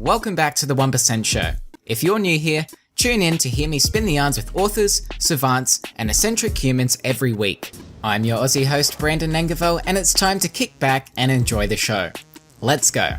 Welcome back to the 1% Show. If you're new here, tune in to hear me spin the yarns with authors, savants, and eccentric humans every week. I'm your Aussie host, Brandon Nankivell, and it's time to kick back and enjoy the show. Let's go.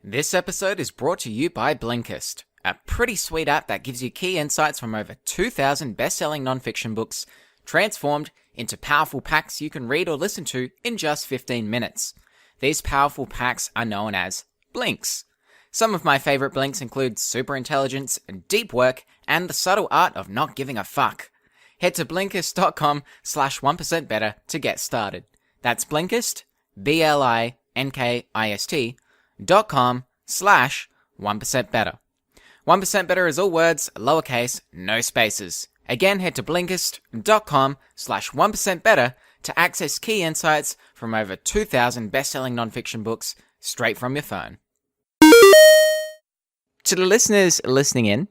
This episode is brought to you by Blinkist, a pretty sweet app that gives you key insights from over 2,000 best-selling non-fiction books, transformed into powerful packs you can read or listen to in just 15 minutes. These powerful packs are known as Blinks. Some of my favorite Blinks include Superintelligence, Deep Work, and The Subtle Art of Not Giving a Fuck. Head to Blinkist.com/1% better to get started. That's Blinkist, Blinkist.com/1% better. 1% better is all words, lowercase, no spaces. Again, head to Blinkist.com/1% better to access key insights from over 2,000 best-selling nonfiction books straight from your phone. To the listeners listening in,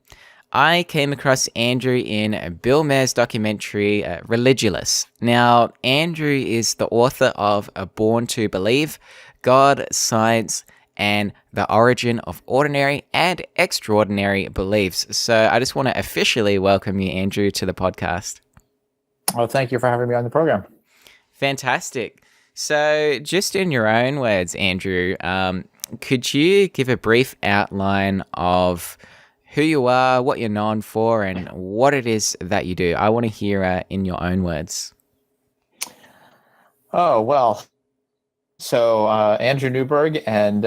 I came across Andrew in Bill Maher's documentary, Religulous. Now, Andrew is the author of Born to Believe, God, Science, and the Origin of Ordinary and Extraordinary Beliefs. So I just want to officially welcome you, Andrew, to the podcast. Well, thank you for having me on the program. Fantastic. So just in your own words, Andrew, could you give a brief outline of who you are, what you're known for, and what it is that you do? I want to hear in your own words. Oh, well. So Andrew Newberg, and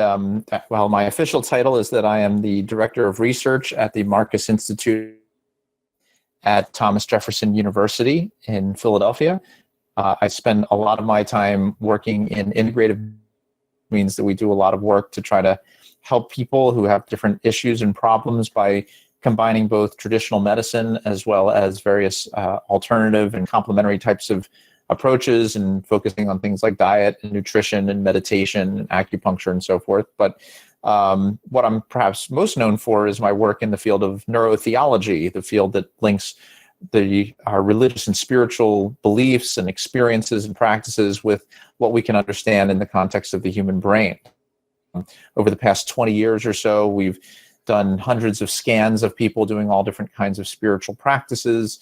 my official title is that I am the Director of Research at the Marcus Institute at Thomas Jefferson University in Philadelphia. I spend a lot of my time working in integrative, means that we do a lot of work to try to help people who have different issues and problems by combining both traditional medicine as well as various alternative and complementary types of approaches, and focusing on things like diet and nutrition and meditation and acupuncture and so forth. But what I'm perhaps most known for is my work in the field of neurotheology, the field that links our religious and spiritual beliefs and experiences and practices with what we can understand in the context of the human brain. Over the past 20 years or so, we've done hundreds of scans of people doing all different kinds of spiritual practices,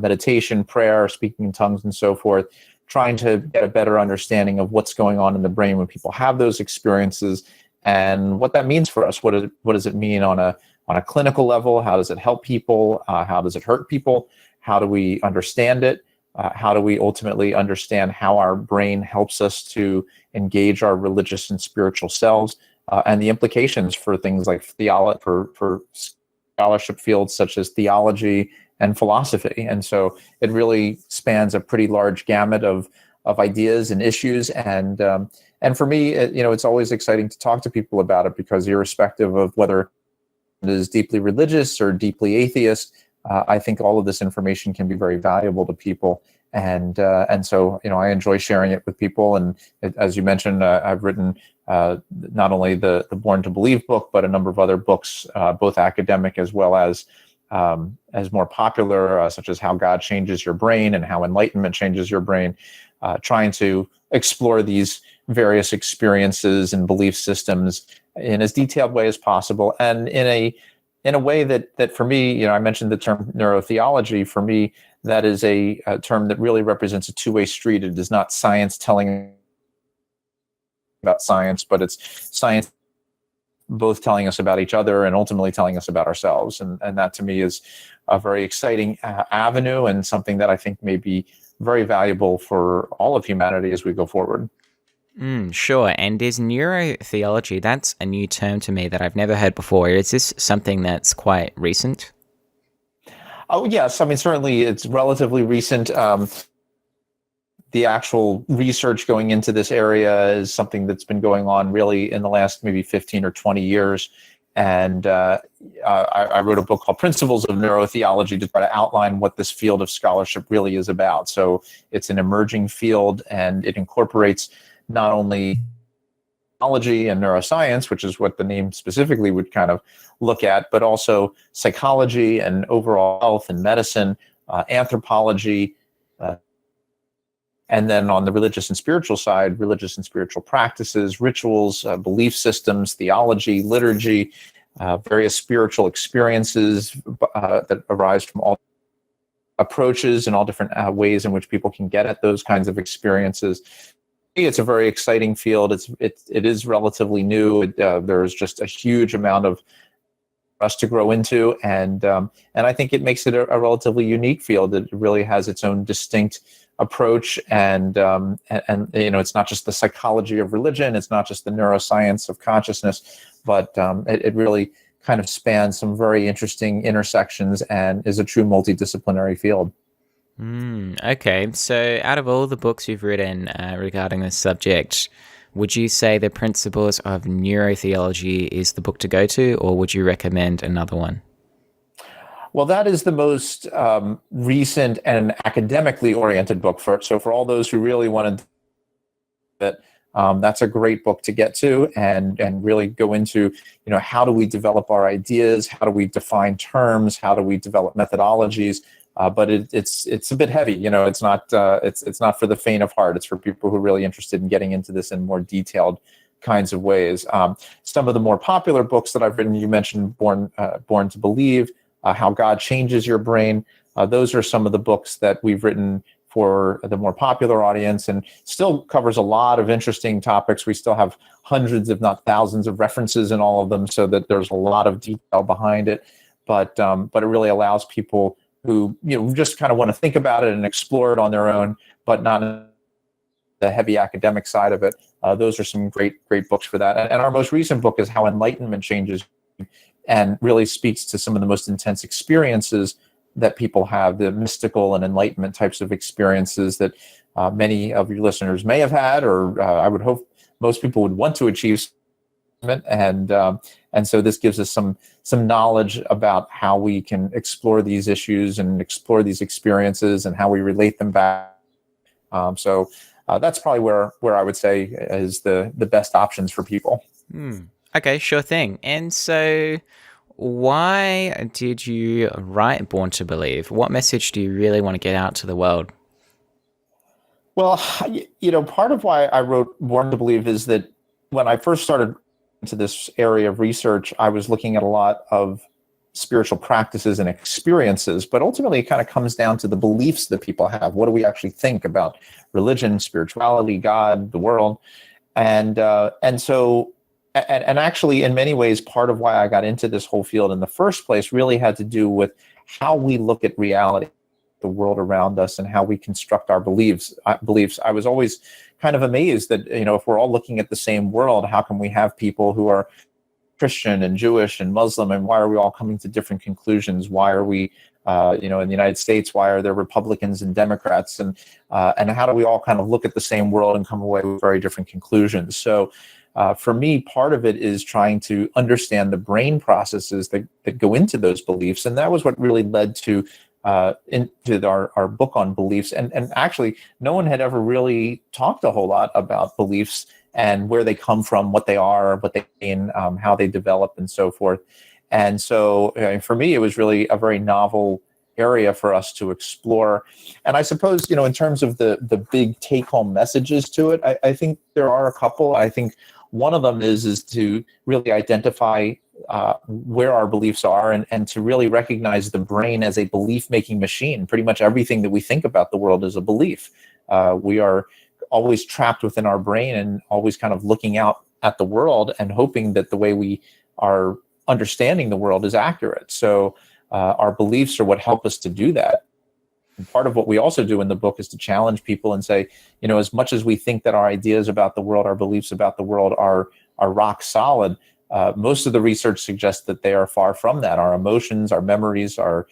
meditation, prayer, speaking in tongues, and so forth, trying to get a better understanding of what's going on in the brain when people have those experiences and what that means for us. What does it mean on a clinical level? How does it help people? How does it hurt people? How do we understand it? How do we ultimately understand how our brain helps us to engage our religious and spiritual selves, and the implications for things like for scholarship fields such as theology and philosophy. And so it really spans a pretty large gamut of ideas and issues. And for me, it's always exciting to talk to people about it, because irrespective of whether it is deeply religious or deeply atheist, I think all of this information can be very valuable to people. And so, I enjoy sharing it with people. And as you mentioned, I've written not only the Born to Believe book, but a number of other books, both academic as well as more popular, such as How God Changes Your Brain and How Enlightenment Changes Your Brain, trying to explore these various experiences and belief systems in as detailed way as possible, and in a way that for me, I mentioned the term neurotheology. For me, that is a term that really represents a two-way street. It is not science telling about science, but it's science both telling us about each other and ultimately telling us about ourselves. And that to me is a very exciting avenue, and something that I think may be very valuable for all of humanity as we go forward. Sure. And is neurotheology, that's a new term to me that I've never heard before. Is this something that's quite recent? Oh, yes. I mean, certainly it's relatively recent. The actual research going into this area is something that's been going on really in the last maybe 15 or 20 years. And I wrote a book called Principles of Neurotheology to try to outline what this field of scholarship really is about. So it's an emerging field, and it incorporates not only neurology and neuroscience, which is what the name specifically would kind of look at, but also psychology and overall health and medicine, anthropology, And then on the religious and spiritual side, religious and spiritual practices, rituals, belief systems, theology, liturgy, various spiritual experiences that arise from all approaches and all different ways in which people can get at those kinds of experiences. It's a very exciting field. It is relatively new. There's just a huge amount of us to grow into, and I think it makes it a relatively unique field. It really has its own distinct approach, and it's not just the psychology of religion, it's not just the neuroscience of consciousness, but it really kind of spans some very interesting intersections and is a true multidisciplinary field. Okay, so out of all the books you've written regarding this subject, would you say The Principles of Neuro Theology is the book to go to, or would you recommend another one? Well, that is the most recent and academically oriented book for all those who really wanted that. That's a great book to get to and really go into, how do we develop our ideas? How do we define terms? How do we develop methodologies? But it's a bit heavy. It's not for the faint of heart. It's for people who are really interested in getting into this in more detailed kinds of ways. Some of the more popular books that I've written, you mentioned Born to Believe, How God Changes Your Brain. Those are some of the books that we've written for the more popular audience, and still covers a lot of interesting topics. We still have hundreds, if not thousands, of references in all of them, so that there's a lot of detail behind it. But it really allows people who just kind of want to think about it and explore it on their own, but not the heavy academic side of it. Those are some great books for that. And our most recent book is How Enlightenment Changes, and really speaks to some of the most intense experiences that people have, the mystical and enlightenment types of experiences that many of your listeners may have had, or I would hope most people would want to achieve. And so this gives us some knowledge about how we can explore these issues and explore these experiences and how we relate them back. So that's probably where I would say is the best options for people. Okay, sure thing. And so why did you write Born to Believe? What message do you really want to get out to the world? Well, part of why I wrote Born to Believe is that when I first started into this area of research, I was looking at a lot of spiritual practices and experiences, but ultimately it kind of comes down to the beliefs that people have. What do we actually think about religion, spirituality, God, the world? And actually, in many ways, part of why I got into this whole field in the first place really had to do with how we look at reality, the world around us, and how we construct our beliefs. I was always kind of amazed that, if we're all looking at the same world, how can we have people who are Christian and Jewish and Muslim, and why are we all coming to different conclusions? Why are we, in the United States, why are there Republicans and Democrats, and how do we all kind of look at the same world and come away with very different conclusions? So for me, part of it is trying to understand the brain processes that go into those beliefs, and that was what really led to into our book on beliefs. And actually, no one had ever really talked a whole lot about beliefs and where they come from, what they are, what they mean, how they develop, and so forth. And so for me, it was really a very novel area for us to explore. And I suppose, in terms of the big take-home messages to it, I think there are a couple. I think one of them is to really identify where our beliefs are, and to really recognize the brain as a belief-making machine. Pretty much everything that we think about the world is a belief. We are always trapped within our brain and always kind of looking out at the world and hoping that the way we are understanding the world is accurate. So our beliefs are what help us to do that. And part of what we also do in the book is to challenge people and say, as much as we think that our ideas about the world, our beliefs about the world are rock solid, most of the research suggests that they are far from that. Our emotions, our memories, our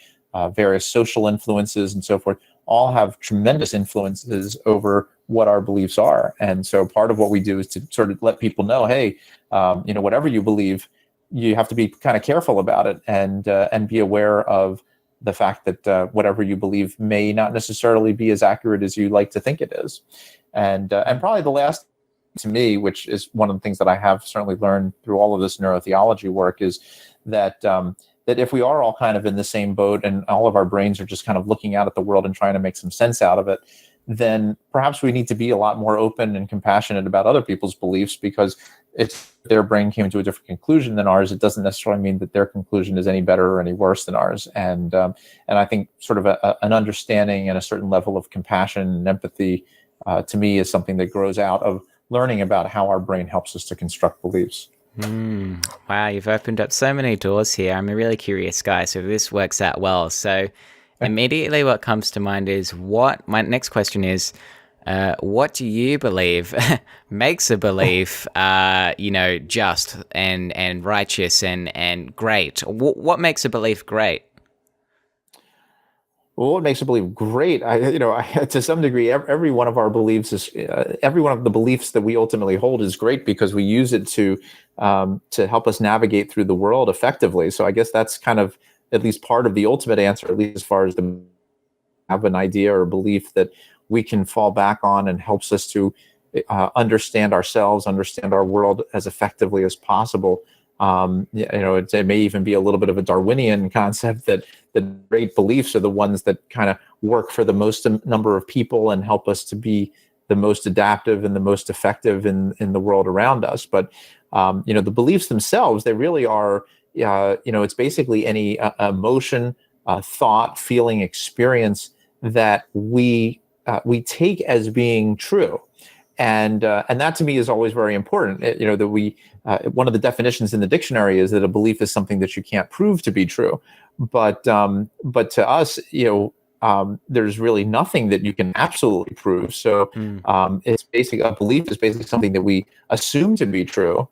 various social influences and so forth all have tremendous influences over what our beliefs are. And so part of what we do is to sort of let people know, hey, whatever you believe, you have to be kind of careful about it, and be aware of the fact that whatever you believe may not necessarily be as accurate as you like to think it is. And probably the last, to me, which is one of the things that I have certainly learned through all of this neurotheology work, is that that if we are all kind of in the same boat and all of our brains are just kind of looking out at the world and trying to make some sense out of it, then perhaps we need to be a lot more open and compassionate about other people's beliefs, because if their brain came to a different conclusion than ours, it doesn't necessarily mean that their conclusion is any better or any worse than ours. And I think sort of an understanding and a certain level of compassion and empathy, to me, is something that grows out of learning about how our brain helps us to construct beliefs. Wow, you've opened up so many doors here. I'm a really curious guy, so this works out well. So immediately what comes to mind is my next question is, what do you believe makes a belief, just and righteous and great? What makes a belief great? Well, what makes a belief great? To some degree, every one of our beliefs is every one of the beliefs that we ultimately hold is great because we use it to help us navigate through the world effectively. So I guess that's kind of at least part of the ultimate answer, at least as far as have an idea or a belief that we can fall back on and helps us to understand ourselves, understand our world as effectively as possible. It may even be a little bit of a Darwinian concept that the great beliefs are the ones that kind of work for the most number of people and help us to be the most adaptive and the most effective in the world around us. But the beliefs themselves, they really are, it's basically any emotion, thought, feeling, experience that we take as being true. And that to me is always very important. That we one of the definitions in the dictionary is that a belief is something that you can't prove to be true. But to us, there's really nothing that you can absolutely prove. So it's basically a belief is basically something that we assume to be true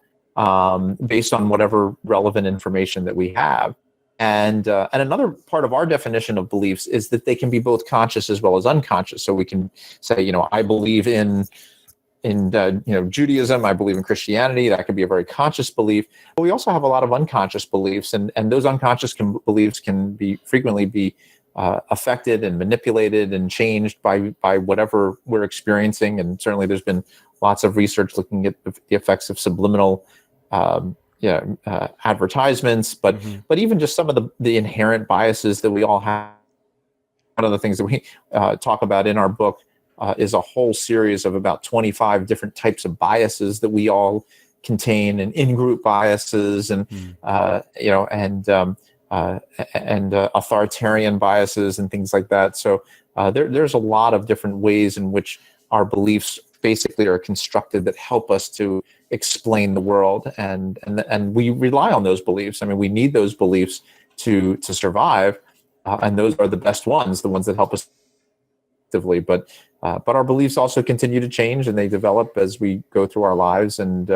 based on whatever relevant information that we have. And another part of our definition of beliefs is that they can be both conscious as well as unconscious. So we can say, I believe in Judaism, I believe in Christianity. That could be a very conscious belief. But we also have a lot of unconscious beliefs, and those unconscious beliefs can frequently be affected and manipulated and changed by whatever we're experiencing. And certainly, there's been lots of research looking at the effects of subliminal advertisements, but even just some of the inherent biases that we all have. One of the things that we talk about in our book is a whole series of about 25 different types of biases that we all contain, and in-group biases, and authoritarian biases and things like that. So there's a lot of different ways in which our beliefs basically are constructed that help us to explain the world, and we rely on those beliefs. I mean, we need those beliefs to survive, and those are the best ones, the ones that help us actively. But our beliefs also continue to change, and they develop as we go through our lives, and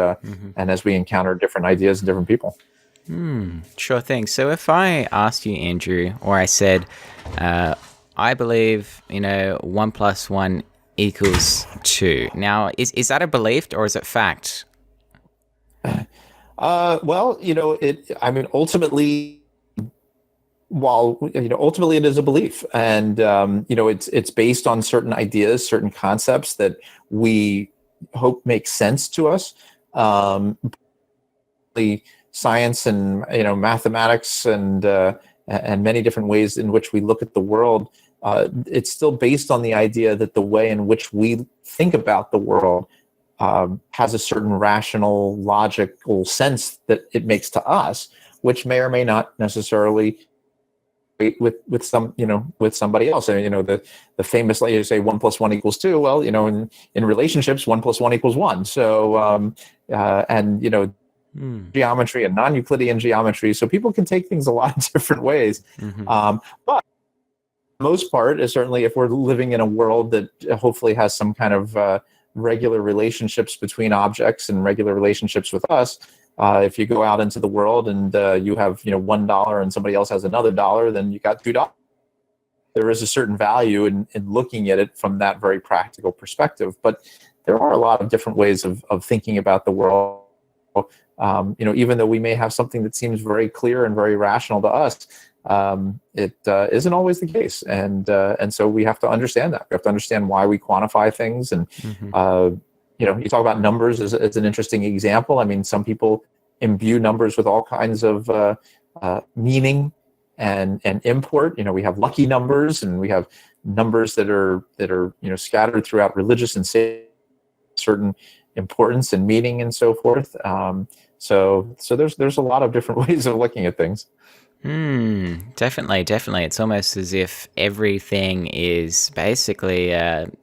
as we encounter different ideas and different people. Sure thing. So if I asked you, Andrew, or I said, I believe 1 + 1 = 2. Now, is that a belief or is it fact? Well, ultimately, ultimately it is a belief, and it's based on certain ideas, certain concepts that we hope make sense to us. The science and mathematics and many different ways in which we look at the world, it's still based on the idea that the way in which we think about the world has a certain rational, logical sense that it makes to us, which may or may not necessarily with somebody else. And the famous, like you say, 1 + 1 = 2. Well, in relationships, 1 + 1 = 1. So geometry and non-Euclidean geometry. So people can take things a lot of different ways. But for the most part, is certainly if we're living in a world that hopefully has some kind of regular relationships between objects and regular relationships with us. If you go out into the world and you have $1 and somebody else has another dollar, then you got $2. There is a certain value in looking at it from that very practical perspective. But there are a lot of different ways of thinking about the world. Even though we may have something that seems very clear and very rational to us, it isn't always the case, and so we have to understand that. We have to understand why we quantify things, and you talk about numbers as an interesting example. I mean, some people imbue numbers with all kinds of meaning and import. We have lucky numbers, and we have numbers that are scattered throughout religious and certain importance and meaning and so forth. So there's a lot of different ways of looking at things. Definitely. It's almost as if everything is basically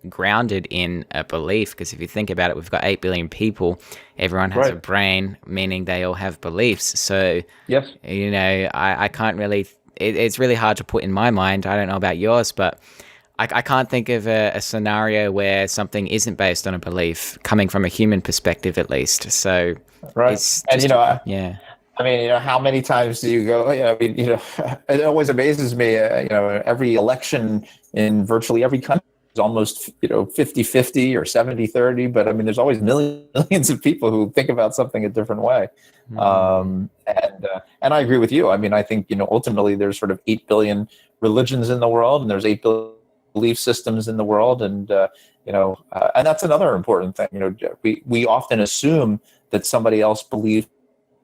grounded in a belief, because if you think about it, we've got 8 billion people. Everyone has a brain, meaning they all have beliefs. So, yes, I can't really, it's really hard to put in my mind. I don't know about yours, but I can't think of a scenario where something isn't based on a belief, coming from a human perspective at least. So, it's just, yeah. I mean, how many times do you go? It always amazes me. Every election in virtually every country is almost 50-50 or 70-30. But I mean, there's always millions of people who think about something a different way. And I agree with you. I mean, I think ultimately there's sort of 8 billion religions in the world, and there's 8 billion belief systems in the world, and and that's another important thing. We often assume that somebody else believes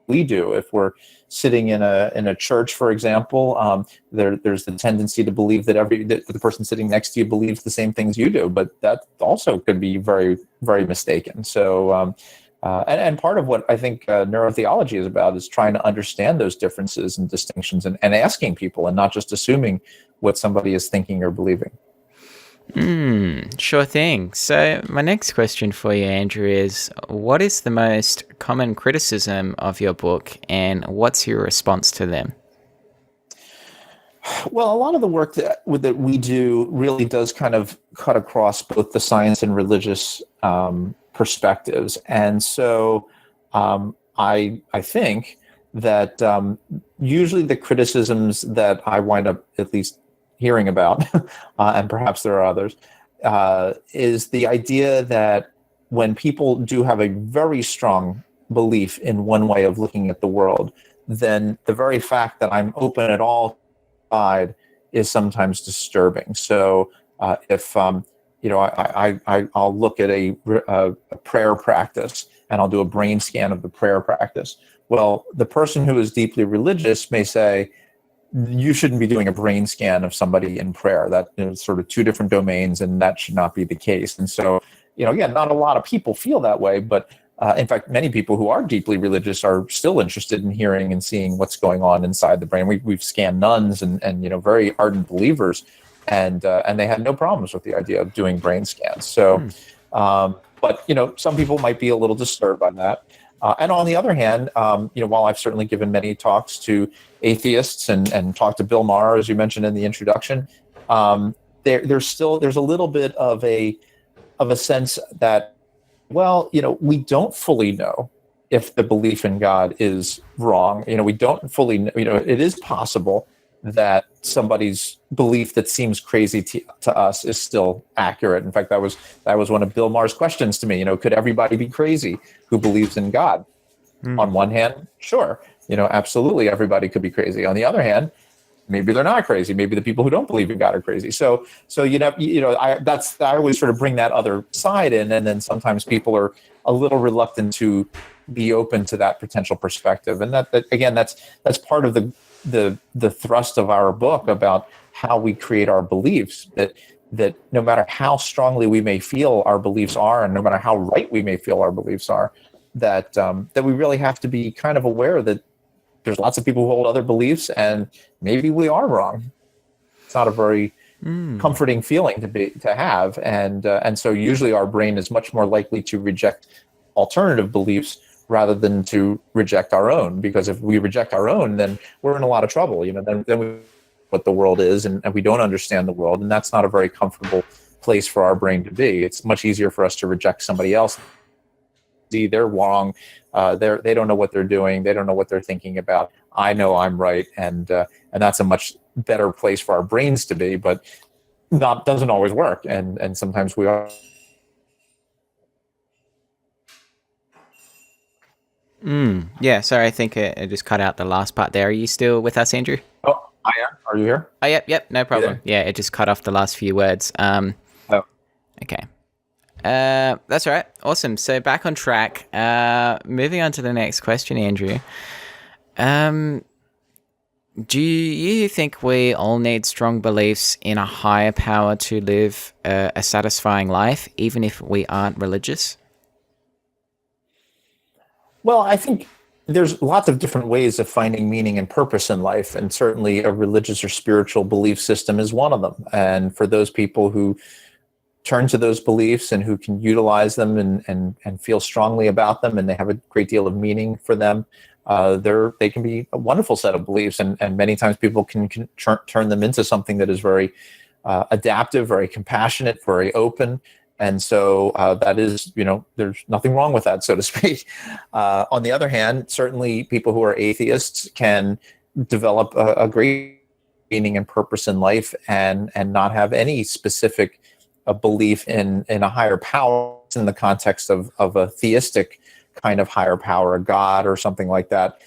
we do. If we're sitting in a church, for example, there's the tendency to believe that the person sitting next to you believes the same things you do, but that also could be very, very mistaken. So, and part of what I think neurotheology is about is trying to understand those differences and distinctions, and asking people, and not just assuming what somebody is thinking or believing. Sure thing. So my next question for you, Andrew, is what is the most common criticism of your book, and what's your response to them? Well, a lot of the work that we do really does kind of cut across both the science and religious perspectives. And so I think that usually the criticisms that I wind up at least hearing about, and perhaps there are others, is the idea that when people do have a very strong belief in one way of looking at the world, then the very fact that I'm open at all side is sometimes disturbing. So if I'll look at a prayer practice, and I'll do a brain scan of the prayer practice. Well, the person who is deeply religious may say, you shouldn't be doing a brain scan of somebody in prayer. That is sort of two different domains, and that should not be the case. And so, again, not a lot of people feel that way, but in fact, many people who are deeply religious are still interested in hearing and seeing what's going on inside the brain. We've scanned nuns and very ardent believers, and they had no problems with the idea of doing brain scans. So, but some people might be a little disturbed by that. And on the other hand, while I've certainly given many talks to atheists and talked to Bill Maher, as you mentioned in the introduction, there's a little bit of a sense that, well, we don't fully know if the belief in God is wrong. We don't fully know, it is possible that somebody's belief that seems crazy to us is still accurate. In fact, that was one of Bill Maher's questions to me. Could everybody be crazy who believes in God? On one hand, sure, absolutely, everybody could be crazy. On the other hand, maybe they're not crazy. Maybe the people who don't believe in God are crazy. So I always sort of bring that other side in, and then sometimes people are a little reluctant to be open to that potential perspective. And that again, that's part of the thrust of our book about how we create our beliefs. That no matter how strongly we may feel our beliefs are, and no matter how right we may feel our beliefs are, that we really have to be kind of aware that there's lots of people who hold other beliefs, and maybe we are wrong. It's not a very comforting feeling to have, and so usually our brain is much more likely to reject alternative beliefs rather than to reject our own. Because if we reject our own, then we're in a lot of trouble. Then we what the world is, and we don't understand the world, and that's not a very comfortable place for our brain to be. It's much easier for us to reject somebody else. They're wrong. They don't know what they're doing. They don't know what they're thinking about. I know I'm right, and that's a much better place for our brains to be. But that doesn't always work, and sometimes we are. Yeah, sorry, I think I just cut out the last part there. Are you still with us, Andrew? Oh, I am. Are you here? Oh, yep, no problem. Yeah, it just cut off the last few words. Okay. That's all right. Awesome. So back on track. Moving on to the next question, Andrew. Do you think we all need strong beliefs in a higher power to live a satisfying life, even if we aren't religious? Well, I think there's lots of different ways of finding meaning and purpose in life, and certainly a religious or spiritual belief system is one of them. And for those people who turn to those beliefs and who can utilize them and feel strongly about them, and they have a great deal of meaning for them, they can be a wonderful set of beliefs, and many times people can turn them into something that is very adaptive, very compassionate, very open. And so that is, there's nothing wrong with that, so to speak. On the other hand, certainly people who are atheists can develop a great meaning and purpose in life and not have any specific belief in a higher power in the context of a theistic kind of higher power, a god or something like that.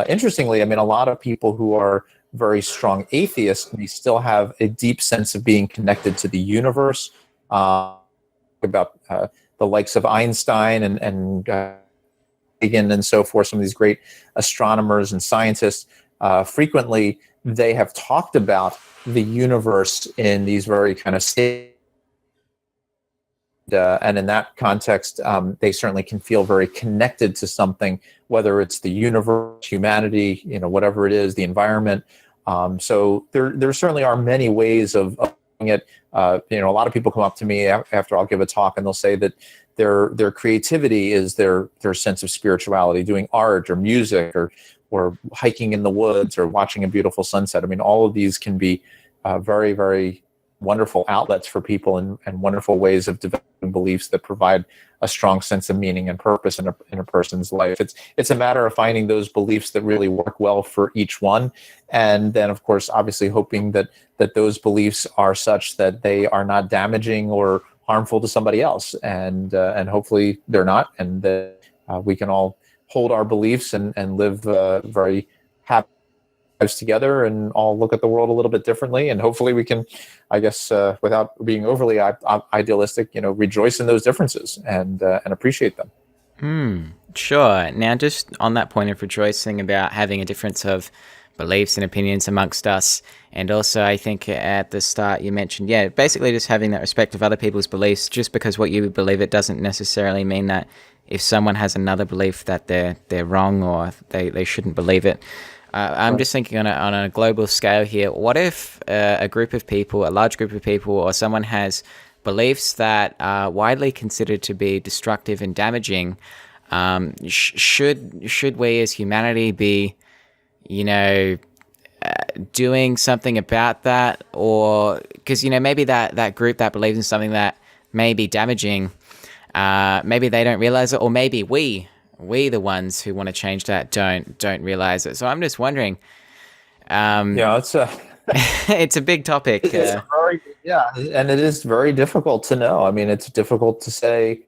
Interestingly, I mean, a lot of people who are very strong atheists may still have a deep sense of being connected to the universe. About the likes of Einstein and Eugene and so forth, some of these great astronomers and scientists, frequently they have talked about the universe in these very kind of and in that context, they certainly can feel very connected to something, whether it's the universe, humanity, whatever it is, the environment. So there certainly are many ways of doing it. A lot of people come up to me after I'll give a talk, and they'll say that their creativity is their sense of spirituality, doing art or music or hiking in the woods or watching a beautiful sunset. I mean, all of these can be very, very wonderful outlets for people and wonderful ways of developing beliefs that provide a strong sense of meaning and purpose in a person's life. It's a matter of finding those beliefs that really work well for each one, and then of course obviously hoping that those beliefs are such that they are not damaging or harmful to somebody else, and hopefully they're not, and that we can all hold our beliefs and live very happy lives together and all look at the world a little bit differently, and hopefully we can, I guess, without being overly idealistic, rejoice in those differences and appreciate them. Sure. Now, just on that point of rejoicing about having a difference of beliefs and opinions amongst us, and also I think at the start you mentioned, basically just having that respect of other people's beliefs. Just because what you believe it doesn't necessarily mean that if someone has another belief that they're wrong or they shouldn't believe it. I'm just thinking on a global scale here. What if a group of people, a large group of people, or someone has beliefs that are widely considered to be destructive and damaging? Should we as humanity be, doing something about that? Or because maybe that group that believes in something that may be damaging, maybe they don't realize it, or maybe we the ones who want to change that don't realize it. So I'm just wondering. It's a it's a big topic. And it is very difficult to know. I mean, it's difficult to say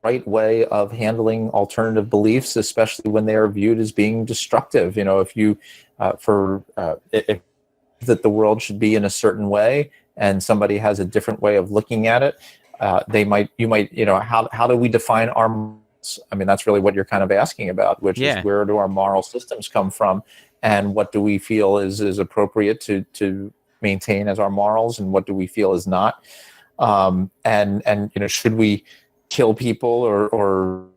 right way of handling alternative beliefs, especially when they are viewed as being destructive. If you if that the world should be in a certain way and somebody has a different way of looking at it, you might how do we define our, I mean, that's really what you're kind of asking about, which is where do our moral systems come from, and what do we feel is appropriate to maintain as our morals, and what do we feel is not, and should we kill people or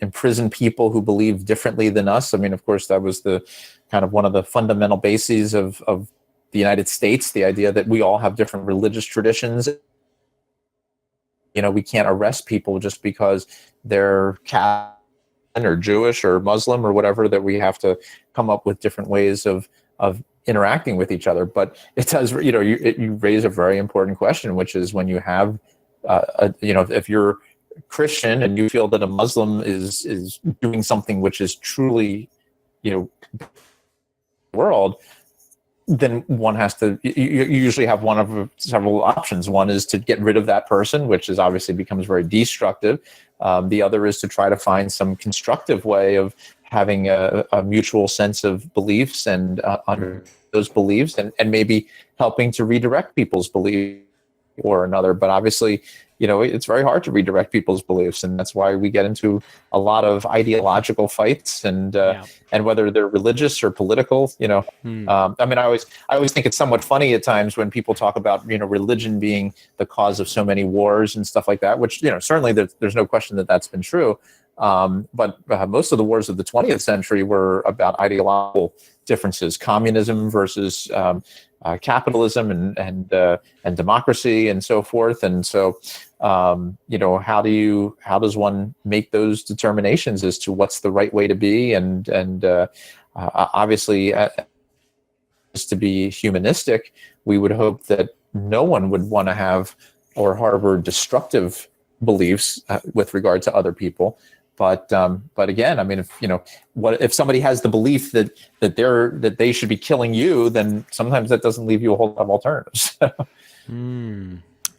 imprison people who believe differently than us? I mean, of course, that was the kind of one of the fundamental bases of the United States, the idea that we all have different religious traditions. We can't arrest people just because they're Catholic or Jewish or Muslim or whatever, that we have to come up with different ways of interacting with each other. But it does, you raise a very important question, which is when you have, if you're Christian and you feel that a Muslim is doing something which is truly, world, then one has to, you usually have one of several options. One is to get rid of that person, which is obviously becomes very destructive. The other is to try to find some constructive way of having a mutual sense of beliefs and under those beliefs, and maybe helping to redirect people's beliefs or another. But obviously, it's very hard to redirect people's beliefs, and that's why we get into a lot of ideological fights, and whether they're religious or political. I mean, I always think it's somewhat funny at times when people talk about religion being the cause of so many wars and stuff like that. Which certainly there's no question that that's been true. But most of the wars of the 20th century were about ideological differences: communism versus capitalism, and democracy, and so forth. And so, how does one make those determinations as to what's the right way to be? And obviously, just to be humanistic, we would hope that no one would want to have or harbor destructive beliefs with regard to other people. But again, I mean, if somebody has the belief that they should be killing you, then sometimes that doesn't leave you a whole lot of alternatives.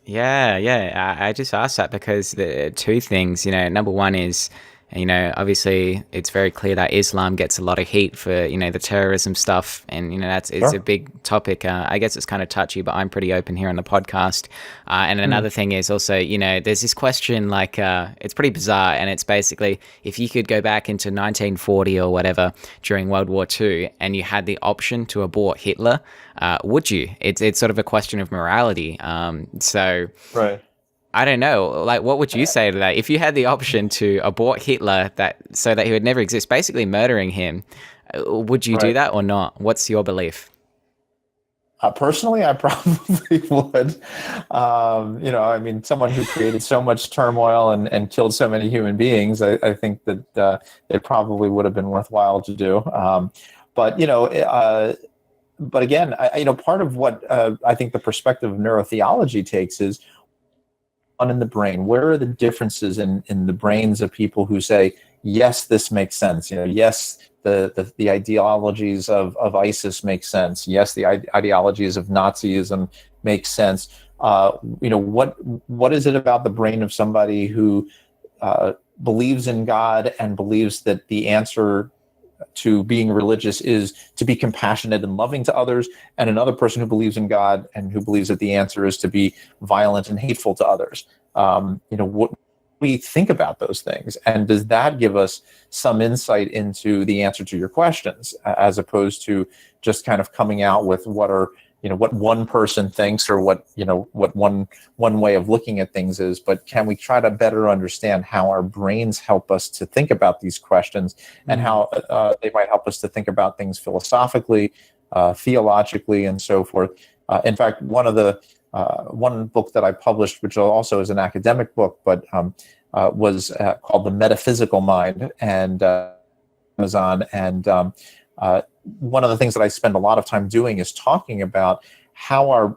Yeah. I just asked that because the two things, number one is, obviously it's very clear that Islam gets a lot of heat for, the terrorism stuff. And, it's a big topic. I guess it's kind of touchy, but I'm pretty open here on the podcast. And another thing is also, there's this question like, it's pretty bizarre. And it's basically, if you could go back into 1940 or whatever during World War II and you had the option to abort Hitler, would you? It's sort of a question of morality. So right. I don't know. Like, what would you say to that? If you had the option to abort Hitler so that he would never exist, basically murdering him, would you do that or not? What's your belief? Personally, I probably would. I mean, someone who created so much turmoil and killed so many human beings, I think that it probably would have been worthwhile to do. But again, part of what I think the perspective of neurotheology takes is in the brain. Where are the differences in the brains of people who say, yes, this makes sense? Yes, the ideologies of ISIS make sense. Yes, the ideologies of Nazism make sense. What is it about the brain of somebody who believes in God and believes that the answer to being religious is to be compassionate and loving to others, and another person who believes in God and who believes that the answer is to be violent and hateful to others? What we think about those things, and does that give us some insight into the answer to your questions, as opposed to just kind of coming out with what one person thinks, or what one way of looking at things is? But can we try to better understand how our brains help us to think about these questions, and how they might help us to think about things philosophically, theologically, and so forth? In fact, one book that I published, which also is an academic book, but was called The Metaphysical Mind, and Amazon. And one of the things that I spend a lot of time doing is talking about how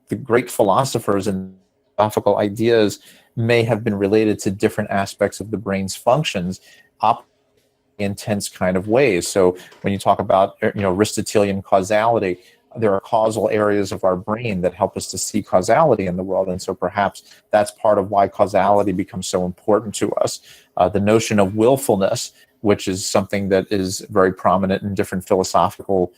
the great philosophers and philosophical ideas may have been related to different aspects of the brain's functions, intense kind of ways. So when you talk about Aristotelian causality, there are causal areas of our brain that help us to see causality in the world. And so perhaps that's part of why causality becomes so important to us. The notion of willfulness, which is something that is very prominent in different philosophical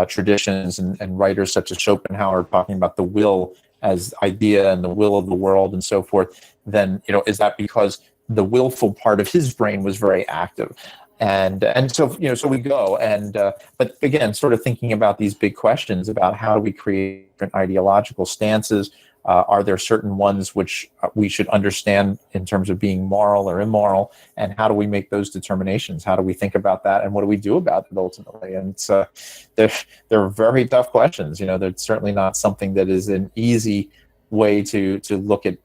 traditions, and writers such as Schopenhauer talking about the will as idea and the will of the world and so forth, then is that because the willful part of his brain was very active? And so so we go, and but again, sort of thinking about these big questions about how do we create different ideological stances. Are there certain ones which we should understand in terms of being moral or immoral, and how do we make those determinations? How do we think about that, and what do we do about it ultimately? And it's they're very tough questions. They're certainly not something that is an easy way to look at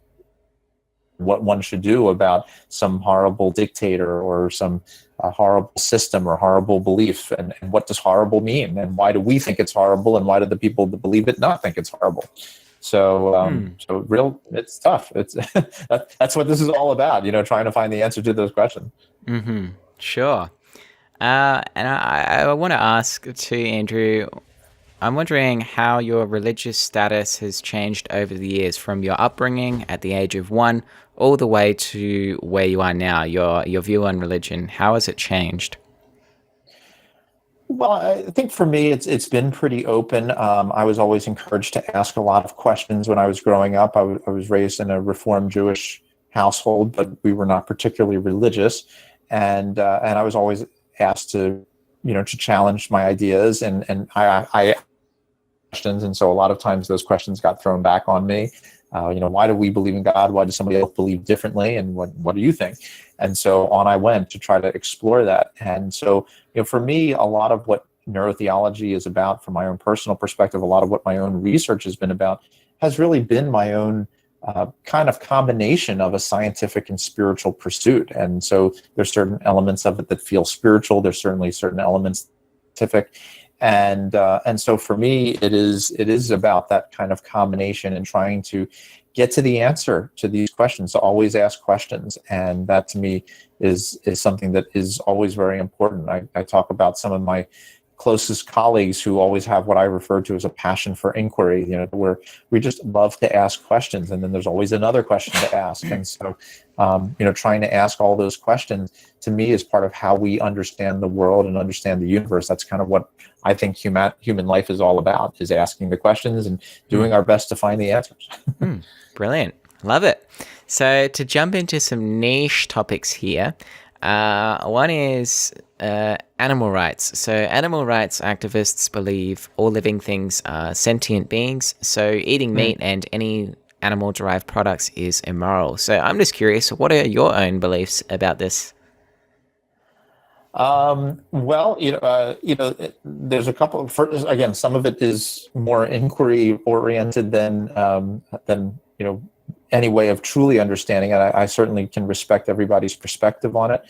what one should do about some horrible dictator or some horrible system or horrible belief, and what does horrible mean, and why do we think it's horrible, and why do the people that believe it not think it's horrible? So it's tough. It's that's what this is all about, trying to find the answer to those questions. Mm-hmm. Sure. And I want to ask too, Andrew, I'm wondering how your religious status has changed over the years, from your upbringing at the age of 1 all the way to where you are now, your view on religion. How has it changed? Well, I think for me, it's been pretty open. I was always encouraged to ask a lot of questions when I was growing up. I was raised in a Reformed Jewish household, but we were not particularly religious, and I was always asked to, to challenge my ideas, and I questions, and so a lot of times those questions got thrown back on me. Why do we believe in God? Why does somebody else believe differently? And what do you think? And so on I went to try to explore that. And so, for me, a lot of what neurotheology is about, from my own personal perspective, a lot of what my own research has been about, has really been my own kind of combination of a scientific and spiritual pursuit. And so there's certain elements of it that feel spiritual. There's certainly certain elements scientific. And so for me, it is about that kind of combination and trying to get to the answer to these questions, to always ask questions. And that to me is something that is always very important. I talk about some of my closest colleagues who always have what I refer to as a passion for inquiry, where we just love to ask questions, and then there's always another question to ask. And so, trying to ask all those questions, to me, is part of how we understand the world and understand the universe. That's kind of what I think human life is all about, is asking the questions and doing our best to find the answers. Brilliant. Love it. So to jump into some niche topics here, one is animal rights. So animal rights activists believe all living things are sentient beings. So eating meat and any animal-derived products is immoral. So I'm just curious, what are your own beliefs about this? Well, there's a couple. Again, some of it is more inquiry oriented than any way of truly understanding it. I certainly can respect everybody's perspective on it.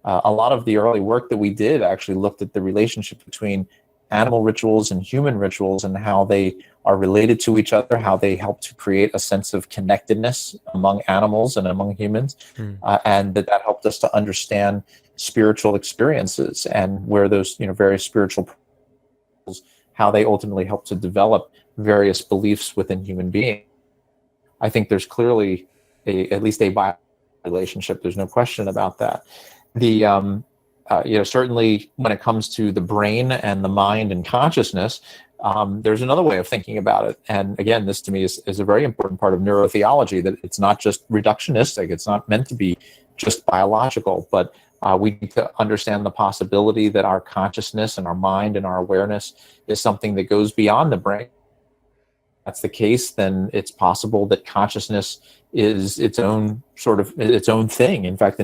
A lot of the early work that we did actually looked at the relationship between animal rituals and human rituals and how they are related to each other, how they help to create a sense of connectedness among animals and among humans, and that helped us to understand spiritual experiences and where those various spiritual principles, how they ultimately help to develop various beliefs within human beings. I think there's clearly at least a bio relationship. There's no question about that. The certainly when it comes to the brain and the mind and consciousness, there's another way of thinking about it. And again, this to me is a very important part of neurotheology, that it's not just reductionistic. It's not meant to be just biological, but we need to understand the possibility that our consciousness and our mind and our awareness is something that goes beyond the brain. If that's the case, then it's possible that consciousness is its own thing. In fact,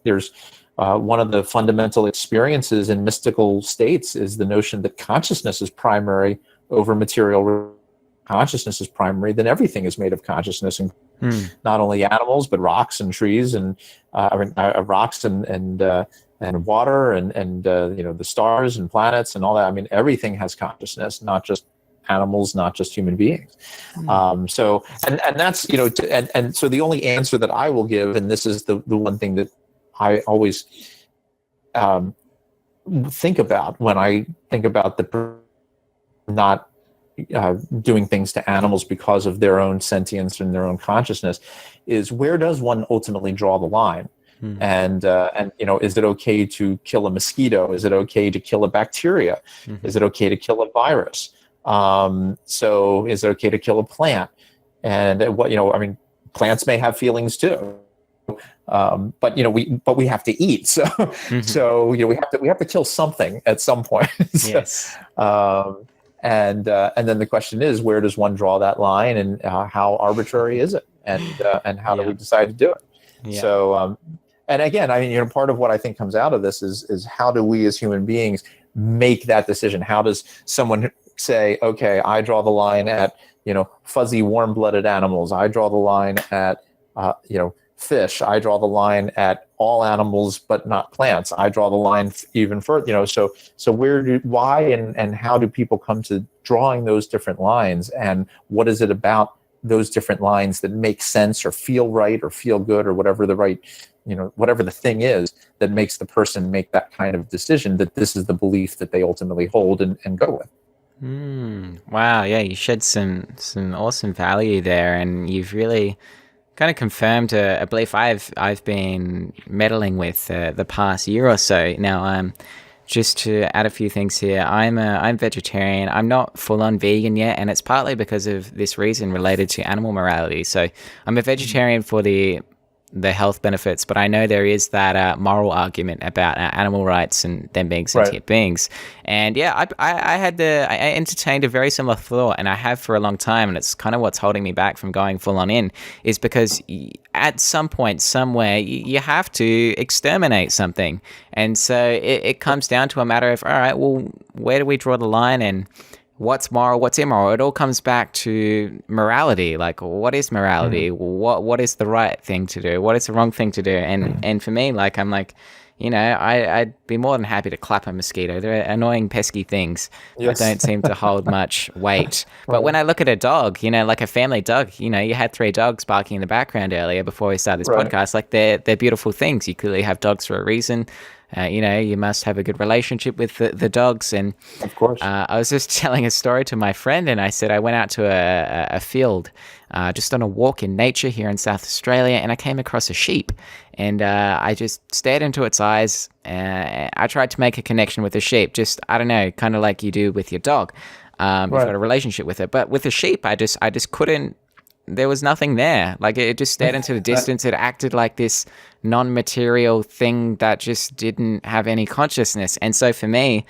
there's one of the fundamental experiences in mystical states is the notion that consciousness is primary over material. Consciousness is primary, then everything is made of consciousness, and not only animals but rocks and trees and rocks and water and the stars and planets and all that. I mean, everything has consciousness, not just animals, not just human beings. So that's so the only answer that I will give, and this is the one thing that I always think about when I think about the not doing things to animals because of their own sentience and their own consciousness, is where does one ultimately draw the line? And is it okay to kill a mosquito? Is it okay to kill a bacteria? Is it okay to kill a virus? So is it okay to kill a plant? And plants may have feelings too. But we have to eat. So so we have to kill something at some point. Yes. And then the question is, where does one draw that line, and how arbitrary is it, and how do we decide to do it? Yeah. So and again, part of what I think comes out of this is how do we as human beings make that decision? How does someone say, okay, I draw the line at fuzzy, warm-blooded animals. I draw the line at fish. I draw the line at all animals but not plants. I draw the line even further. So why and how do people come to drawing those different lines, and what is it about those different lines that make sense or feel right or feel good, or whatever the right, whatever the thing is that makes the person make that kind of decision, that this is the belief that they ultimately hold and go with. Wow, yeah, you shed some awesome value there, and you've really kind of confirmed a belief I've been meddling with the past year or so. Now, just to add a few things here, I'm vegetarian. I'm not full on vegan yet, and it's partly because of this reason related to animal morality. So I'm a vegetarian for the health benefits, but I know there is that moral argument about animal rights and them being sentient beings. And yeah, I entertained a very similar thought, and I have for a long time, and it's kind of what's holding me back from going full on in, is because at some point, somewhere, you have to exterminate something. And so it comes down to a matter of, all right, well, where do we draw the line, and what's moral, what's immoral? It all comes back to morality. Like, what is morality? What is the right thing to do? What is the wrong thing to do? And for me, like, I'm like, I'd be more than happy to clap a mosquito. They're annoying, pesky things that don't seem to hold much weight. But when I look at a dog, like a family dog, you had 3 dogs barking in the background earlier before we started this podcast. Like, they're beautiful things. You clearly have dogs for a reason. You must have a good relationship with the dogs. And of course, I was just telling a story to my friend, and I said I went out to a field just on a walk in nature here in South Australia, and I came across a sheep, and I just stared into its eyes. I tried to make a connection with the sheep, just, I don't know, kind of like you do with your dog. You've got a relationship with it. But with the sheep, I just couldn't. There was nothing there. Like, it just stared into the distance. It acted like this non-material thing that just didn't have any consciousness. And so for me,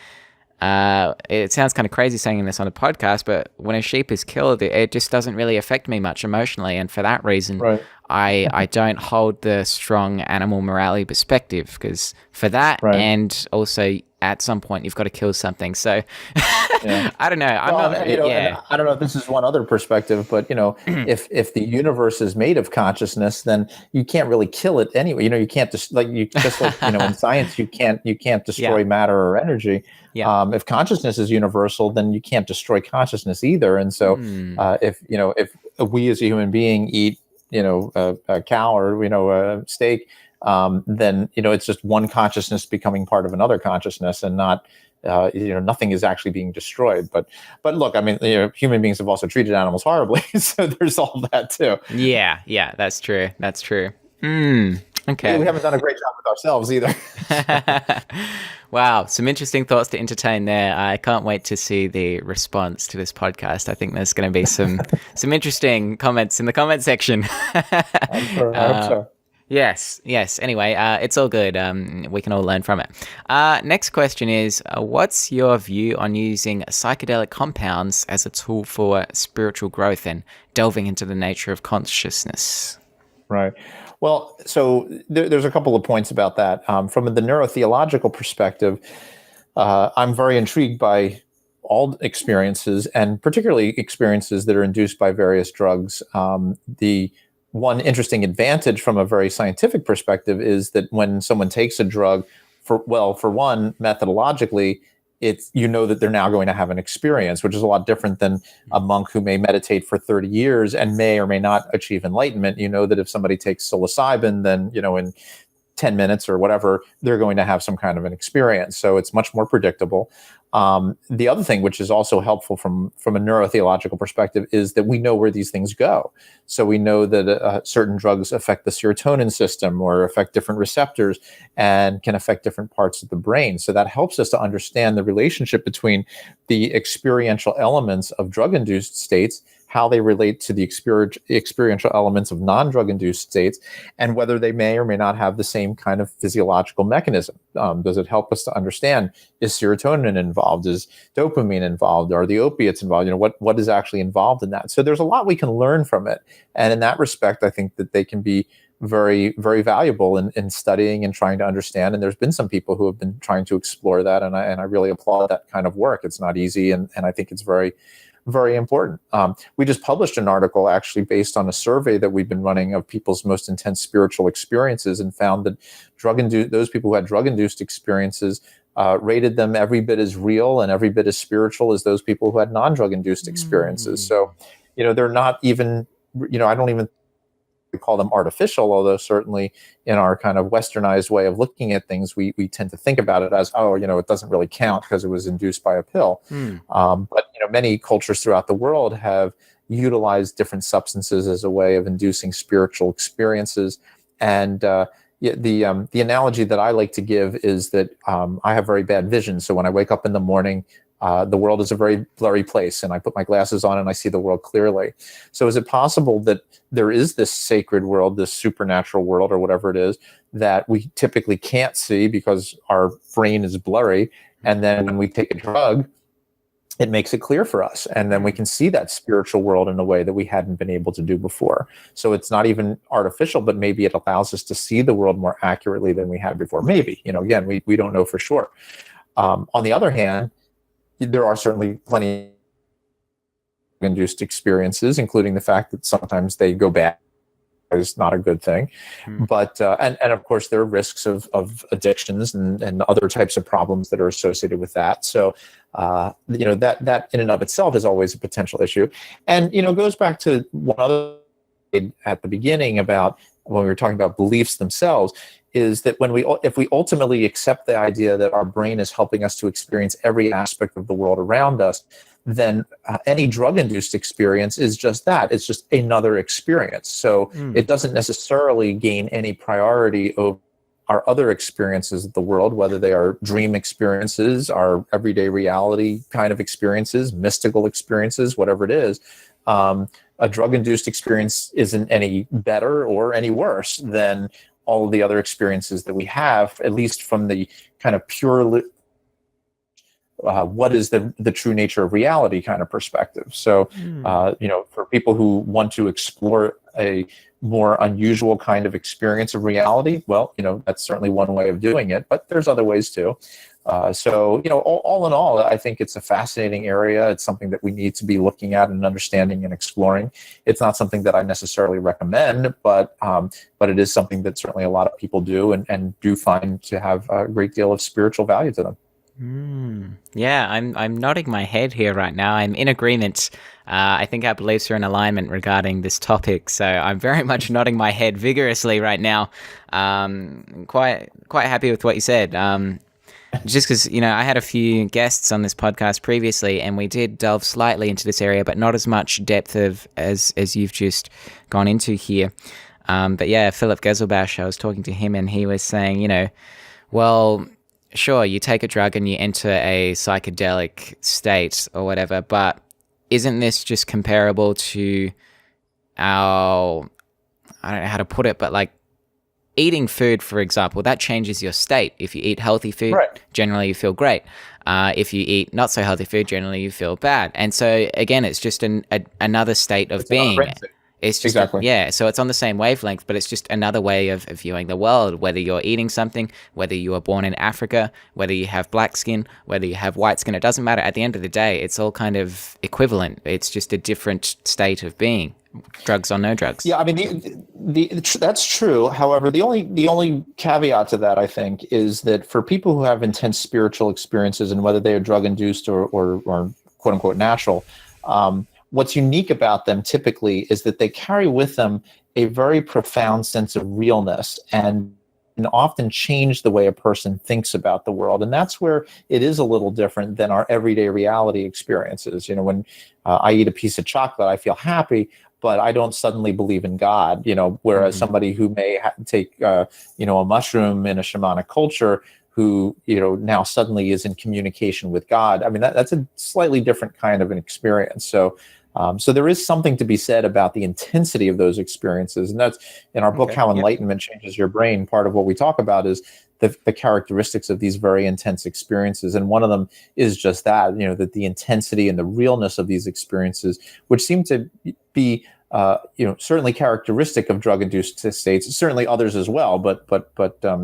it sounds kind of crazy saying this on a podcast, but when a sheep is killed, it just doesn't really affect me much emotionally. And for that reason, I don't hold the strong animal morality perspective, because for that, and also at some point you've got to kill something. So I don't know. I don't know if this is one other perspective, but if the universe is made of consciousness, then you can't really kill it anyway. You can't just like in science, you can't destroy matter or energy. If consciousness is universal, then you can't destroy consciousness either. And so if we as a human being eat a cow or a steak, then it's just one consciousness becoming part of another consciousness, and not nothing is actually being destroyed. But look, I mean, human beings have also treated animals horribly, so there's all that too. Yeah, that's true. Okay. We haven't done a great job with ourselves either. Wow, some interesting thoughts to entertain there. I can't wait to see the response to this podcast. I think there's going to be some interesting comments in the comment section. I'm sure. I hope so. Yes. Anyway, it's all good. We can all learn from it. Next question is, what's your view on using psychedelic compounds as a tool for spiritual growth and delving into the nature of consciousness? Right. Well, so there's a couple of points about that. From the neurotheological perspective, I'm very intrigued by all experiences, and particularly experiences that are induced by various drugs. The one interesting advantage from a very scientific perspective is that when someone takes a drug, for one, methodologically, it's that they're now going to have an experience, which is a lot different than a monk who may meditate for 30 years and may or may not achieve enlightenment. That if somebody takes psilocybin, then in 10 minutes or whatever, they're going to have some kind of an experience. So it's much more predictable. The other thing, which is also helpful from a neurotheological perspective, is that we know where these things go. So we know that certain drugs affect the serotonin system or affect different receptors and can affect different parts of the brain. So that helps us to understand the relationship between the experiential elements of drug-induced states, how they relate to the experiential elements of non-drug-induced states, and whether they may or may not have the same kind of physiological mechanism. Does it help us to understand, is serotonin involved? Is dopamine involved? Are the opiates involved? What is actually involved in that? So there's a lot we can learn from it. And in that respect, I think that they can be very, very valuable in studying and trying to understand. And there's been some people who have been trying to explore that. And I really applaud that kind of work. It's not easy. And I think it's very, very important. We just published an article actually based on a survey that we've been running of people's most intense spiritual experiences, and found that those people who had drug-induced experiences rated them every bit as real and every bit as spiritual as those people who had non-drug-induced experiences. So, they're not even, I don't even call them artificial, although certainly in our kind of westernized way of looking at things, we tend to think about it as, it doesn't really count because it was induced by a pill. But many cultures throughout the world have utilized different substances as a way of inducing spiritual experiences. And the analogy that I like to give is that I have very bad vision. So when I wake up in the morning, the world is a very blurry place, and I put my glasses on and I see the world clearly. So is it possible that there is this sacred world, this supernatural world, or whatever it is, that we typically can't see because our brain is blurry, and then when we take a drug, it makes it clear for us, and then we can see that spiritual world in a way that we hadn't been able to do before. So it's not even artificial, but maybe it allows us to see the world more accurately than we had before. Maybe, again, we don't know for sure. On the other hand, there are certainly plenty of induced experiences, including the fact that sometimes they go bad. Is not a good thing. But and of course there are risks of addictions and other types of problems that are associated with that. So that in and of itself is always a potential issue. And it goes back to one other at the beginning about when we were talking about beliefs themselves, is that if we ultimately accept the idea that our brain is helping us to experience every aspect of the world around us, then any drug-induced experience is just that. It's just another experience. So it doesn't necessarily gain any priority over our other experiences of the world, whether they are dream experiences, our everyday reality kind of experiences, mystical experiences, whatever it is. A drug-induced experience isn't any better or any worse than all of the other experiences that we have, at least from the kind of pure what is the true nature of reality kind of perspective. So, for people who want to explore a more unusual kind of experience of reality, well, that's certainly one way of doing it, but there's other ways too. So, all in all, I think it's a fascinating area. It's something that we need to be looking at and understanding and exploring. It's not something that I necessarily recommend, but it is something that certainly a lot of people do and do find to have a great deal of spiritual value to them. Yeah, I'm nodding my head here right now. I'm in agreement. I think our beliefs are in alignment regarding this topic, so I'm very much nodding my head vigorously right now. Quite happy with what you said. Just because I had a few guests on this podcast previously, and we did delve slightly into this area, but not as much depth as you've just gone into here. But yeah, Philip Gezelbash, I was talking to him, and he was saying, well, sure, you take a drug and you enter a psychedelic state or whatever, but isn't this just comparable to I don't know how to put it, but like eating food, for example, that changes your state. If you eat healthy food, right, generally you feel great. If you eat not so healthy food, generally you feel bad. And so again, it's just another state of being. It's just exactly. So it's on the same wavelength, but it's just another way of viewing the world, whether you're eating something, whether you were born in Africa, whether you have black skin, whether you have white skin, it doesn't matter. At the end of the day, it's all kind of equivalent. It's just a different state of being, drugs or no drugs. Yeah, I mean, that's true. However, the only caveat to that, I think, is that for people who have intense spiritual experiences, and whether they are drug-induced or quote-unquote natural, what's unique about them typically is that they carry with them a very profound sense of realness and often change the way a person thinks about the world. And that's where it is a little different than our everyday reality experiences. When I eat a piece of chocolate, I feel happy, but I don't suddenly believe in God, whereas somebody who may take, a mushroom in a shamanic culture who, now suddenly is in communication with God. I mean, that's a slightly different kind of an experience. So there is something to be said about the intensity of those experiences. And that's in our book, How Enlightenment Changes Your Brain. Part of what we talk about is the characteristics of these very intense experiences. And one of them is just that, that the intensity and the realness of these experiences, which seem to be, certainly characteristic of drug-induced states, certainly others as well, but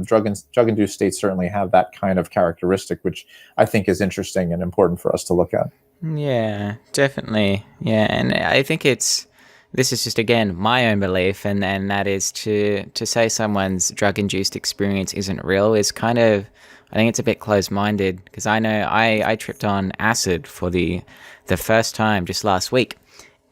drug-induced states certainly have that kind of characteristic, which I think is interesting and important for us to look at. Yeah, definitely. Yeah, and I think this is just, again, my own belief, and that is to say someone's drug-induced experience isn't real is kind of, I think it's a bit closed-minded, because I know I tripped on acid for the first time just last week.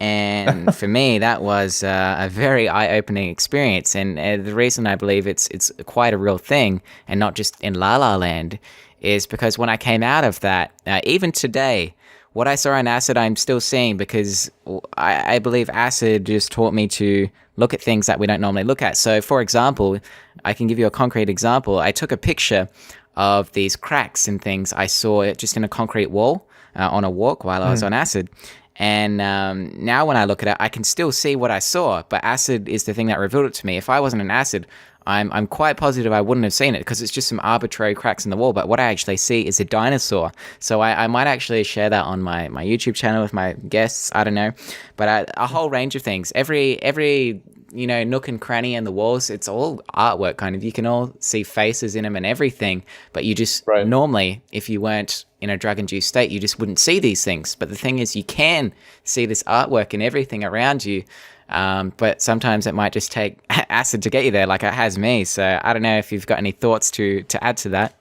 And for me, that was a very eye-opening experience. And the reason I believe it's quite a real thing, and not just in La La Land, is because when I came out of that, even today, what I saw on acid, I'm still seeing, because I believe acid just taught me to look at things that we don't normally look at. So, for example, I can give you a concrete example. I took a picture of these cracks and things I saw just in a concrete wall on a walk while I was on acid. And now when I look at it, I can still see what I saw, but acid is the thing that revealed it to me. If I wasn't on acid, I'm quite positive I wouldn't have seen it, because it's just some arbitrary cracks in the wall. But what I actually see is a dinosaur. So I might actually share that on my YouTube channel with my guests. I don't know. But a whole range of things. Every nook and cranny in the walls, it's all artwork kind of. You can all see faces in them and everything. But you just normally, if you weren't in a drug-induced state, you just wouldn't see these things. But the thing is, you can see this artwork and everything around you. But sometimes it might just take acid to get you there, like it has me. So I don't know if you've got any thoughts to add to that.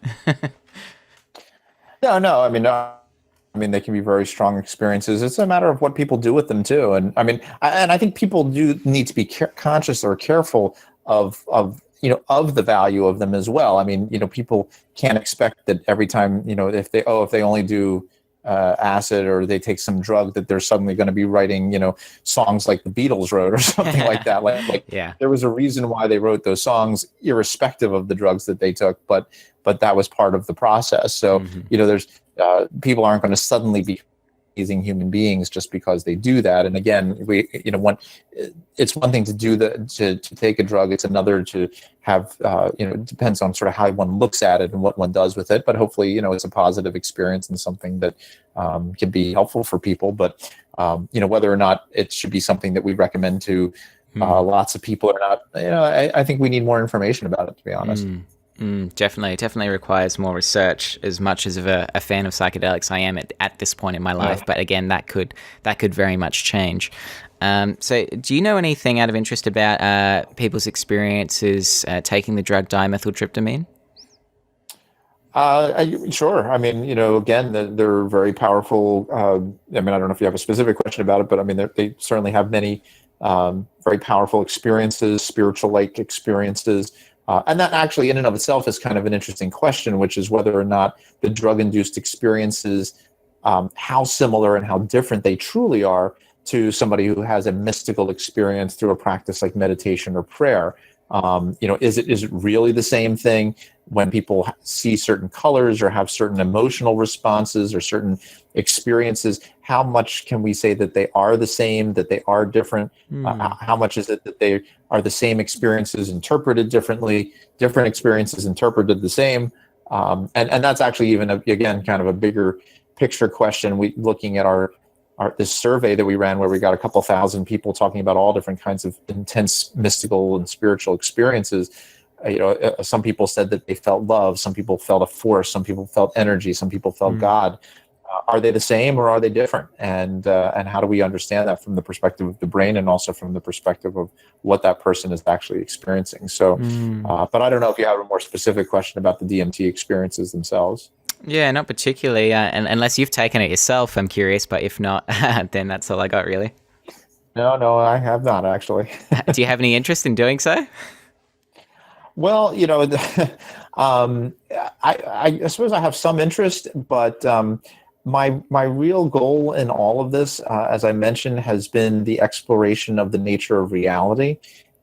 No. I mean, they can be very strong experiences. It's a matter of what people do with them too. And I think people do need to be conscious or careful of the value of them as well. I mean, people can't expect that every time, if they only do acid or they take some drug, that they're suddenly going to be writing, songs like the Beatles wrote or something like that. Like there was a reason why they wrote those songs, irrespective of the drugs that they took, but that was part of the process. So, there's people aren't going to suddenly be amazing human beings just because they do that. And again, it's one thing to do to take a drug. It's another to have, it depends on sort of how one looks at it and what one does with it. But hopefully, it's a positive experience and something that can be helpful for people. But, whether or not it should be something that we recommend to lots of people or not, I think we need more information about it, to be honest. Definitely requires more research. As much as of a fan of psychedelics I am at this point in my life, but again, that could very much change. So do you know anything out of interest about people's experiences taking the drug dimethyltryptamine? Sure. I mean, again, they're very powerful. I don't know if you have a specific question about it, but I mean, they certainly have many very powerful experiences, spiritual-like experiences. And that actually in and of itself is kind of an interesting question, which is whether or not the drug-induced experiences, how similar and how different they truly are to somebody who has a mystical experience through a practice like meditation or prayer. Is it really the same thing when people see certain colors or have certain emotional responses or certain experiences? How much can we say that they are the same, that they are different? How much is it that they are the same experiences interpreted differently, different experiences interpreted the same? And that's actually even, again, kind of a bigger picture question. We looking at this survey that we ran where we got a couple thousand people talking about all different kinds of intense mystical and spiritual experiences. Some people said that they felt love, some people felt a force, some people felt energy, some people felt God. Are they the same or are they different? And how do we understand that from the perspective of the brain and also from the perspective of what that person is actually experiencing? So, but I don't know if you have a more specific question about the DMT experiences themselves. Yeah, not particularly. And unless you've taken it yourself, I'm curious. But if not, then that's all I got, really. No, I have not actually. Do you have any interest in doing so? Well, I suppose I have some interest, but my real goal in all of this, as I mentioned, has been the exploration of the nature of reality,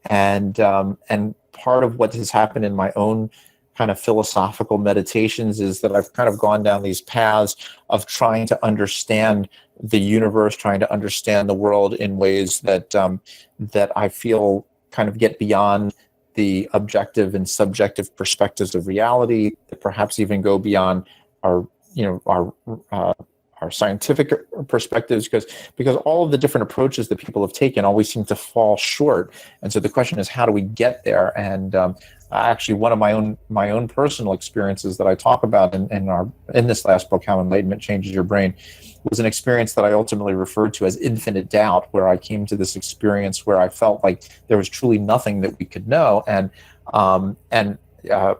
and part of what has happened in my own kind of philosophical meditations is that I've kind of gone down these paths of trying to understand the universe, trying to understand the world in ways that I feel kind of get beyond the objective and subjective perspectives of reality, that perhaps even go beyond our scientific perspectives, because all of the different approaches that people have taken always seem to fall short. And so the question is, how do we get there? And actually, one of my own personal experiences that I talk about in this last book, How Enlightenment Changes Your Brain, was an experience that I ultimately referred to as infinite doubt, where I came to this experience where I felt like there was truly nothing that we could know. And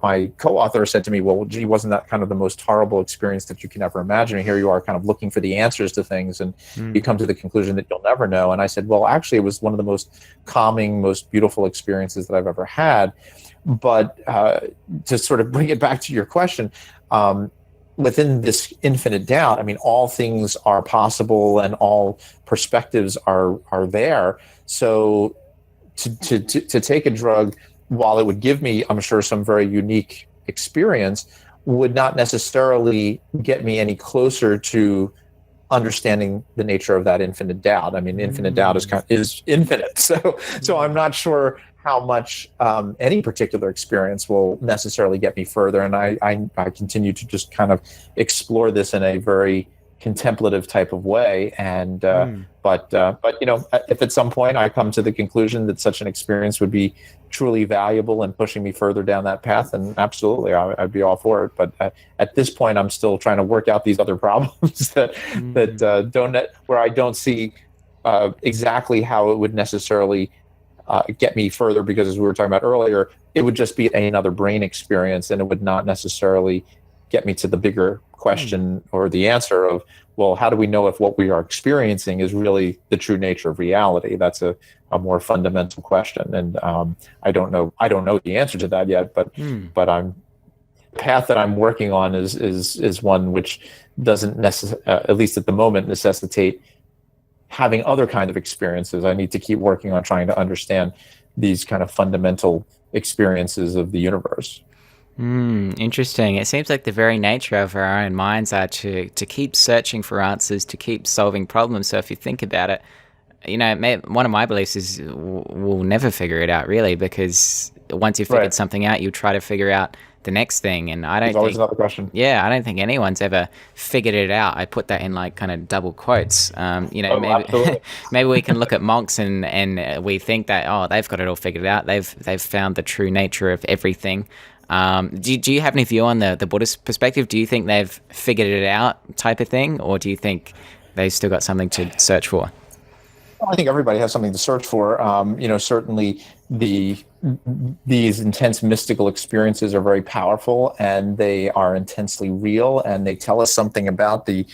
my co-author said to me, well, gee, wasn't that kind of the most horrible experience that you can ever imagine? And here you are kind of looking for the answers to things, and you come to the conclusion that you'll never know. And I said, well, actually, it was one of the most calming, most beautiful experiences that I've ever had. But to sort of bring it back to your question, within this infinite doubt, I mean, all things are possible and all perspectives are there. So to take a drug, while it would give me, I'm sure, some very unique experience, would not necessarily get me any closer to understanding the nature of that infinite doubt. I mean, infinite doubt is infinite. So I'm not sure how much any particular experience will necessarily get me further. And I continue to just kind of explore this in a very contemplative type of way. And but if at some point I come to the conclusion that such an experience would be truly valuable and pushing me further down that path, then absolutely I'd be all for it. But at this point, I'm still trying to work out these other problems that where I don't see exactly how it would necessarily get me further, because as we were talking about earlier, it would just be another brain experience, and it would not necessarily get me to the bigger question or the answer of, well, how do we know if what we are experiencing is really the true nature of reality? That's a more fundamental question, and I don't know the answer to that yet. But the path that I'm working on is one which doesn't at least at the moment, necessitate having other kind of experiences. I need to keep working on trying to understand these kind of fundamental experiences of the universe. Interesting. It seems like the very nature of our own minds are to keep searching for answers, to keep solving problems. So if you think about it, one of my beliefs is we'll never figure it out, really, because once you've figured something out, you try to figure out the next thing. And There's always another question. Yeah, I don't think anyone's ever figured it out. I put that in like kind of double quotes. Maybe we can look at monks and we think that, they've got it all figured out. They've found the true nature of everything. Do you have any view on the Buddhist perspective? Do you think they've figured it out type of thing, or do you think they've still got something to search for? Well, I think everybody has something to search for. Certainly these intense mystical experiences are very powerful, and they are intensely real, and they tell us something about the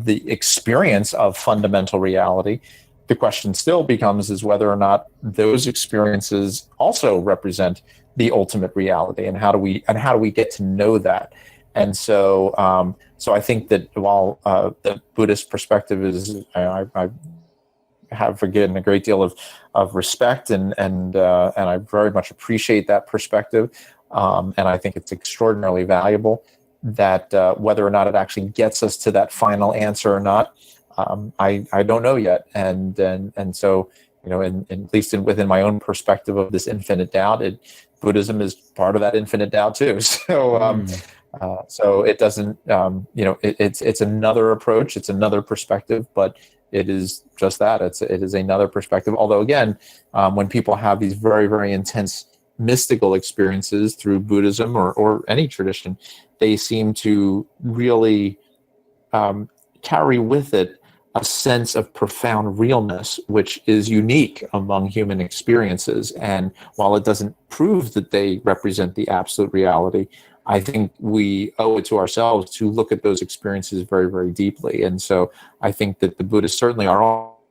experience of fundamental reality. The question still becomes is whether or not those experiences also represent the ultimate reality, and how do we get to know that? And so I think that while the Buddhist perspective is, I have forgotten a great deal of respect, and I very much appreciate that perspective, and I think it's extraordinarily valuable. That whether or not it actually gets us to that final answer or not, I don't know yet, and so at least within my own perspective of this infinite doubt, Buddhism is part of that infinite doubt too. So so it doesn't it's another approach, it's another perspective, but it is just that. It is another perspective. Although again, when people have these very, very intense mystical experiences through Buddhism or any tradition, they seem to really carry with it a sense of profound realness, which is unique among human experiences. And while it doesn't prove that they represent the absolute reality, I think we owe it to ourselves to look at those experiences very, very deeply. And so I think that the Buddhists certainly are all,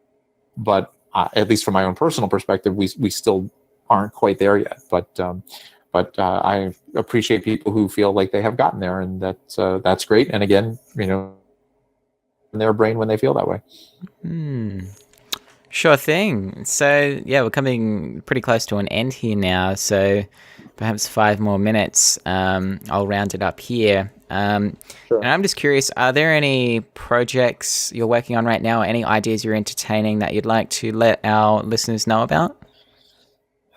but at least from my own personal perspective, we still aren't quite there yet. But I appreciate people who feel like they have gotten there, and that's great. And again, in their brain when they feel that way. Sure thing. So yeah, we're coming pretty close to an end here now. So perhaps 5 more minutes. I'll round it up here. Sure. And I'm just curious, are there any projects you're working on right now, or any ideas you're entertaining that you'd like to let our listeners know about?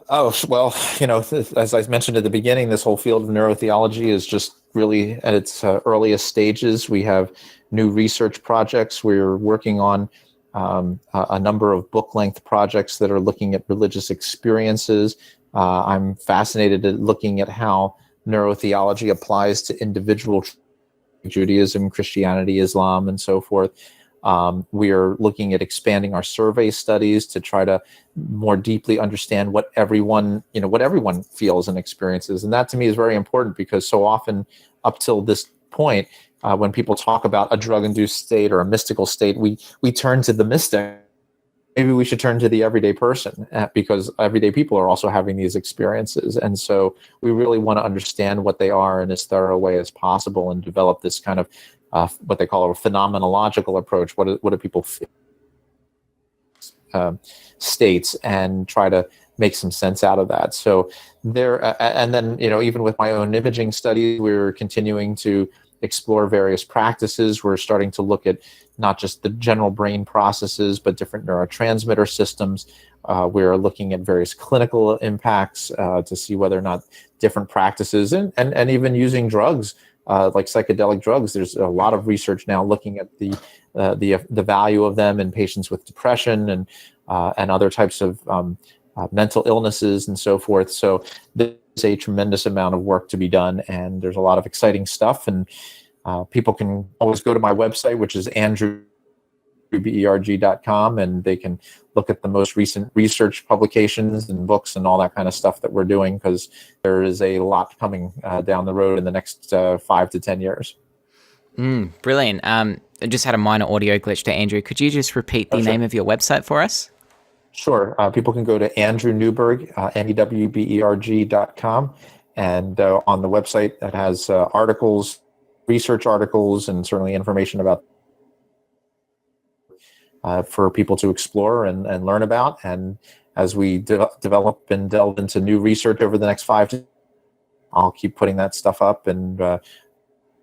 Oh, well, as I mentioned at the beginning, this whole field of neurotheology is just really at its earliest stages. We have new research projects. We're working on a number of book-length projects that are looking at religious experiences. I'm fascinated at looking at how neurotheology applies to individual Judaism, Christianity, Islam, and so forth. We are looking at expanding our survey studies to try to more deeply understand what everyone feels and experiences. And that to me is very important, because so often up till this point, when people talk about a drug-induced state or a mystical state, we turn to the mystic maybe we should turn to the everyday person, because everyday people are also having these experiences. And so we really want to understand what they are in as thorough a way as possible and develop this kind of what they call a phenomenological approach. What do people states, and try to make some sense out of that. So there, and then, even with my own imaging study, we're continuing to explore various practices. We're starting to look at not just the general brain processes, but different neurotransmitter systems. We're looking at various clinical impacts to see whether or not different practices and even using drugs, like psychedelic drugs. There's a lot of research now looking at the value of them in patients with depression and other types of mental illnesses and so forth. So there's a tremendous amount of work to be done, and there's a lot of exciting stuff. And people can always go to my website, which is andrewberg.com, and they can look at the most recent research publications and books and all that kind of stuff that we're doing, because there is a lot coming down the road in the next 5 to 10 years. Brilliant. I just had a minor audio glitch to Andrew. Could you just repeat the name of your website for us? Sure. People can go to Andrew Newberg, NEWBERG.com, and on the website that has articles, research articles, and certainly information about for people to explore and learn about. And as we develop and delve into new research over the next 5 to, I'll keep putting that stuff up, and I'd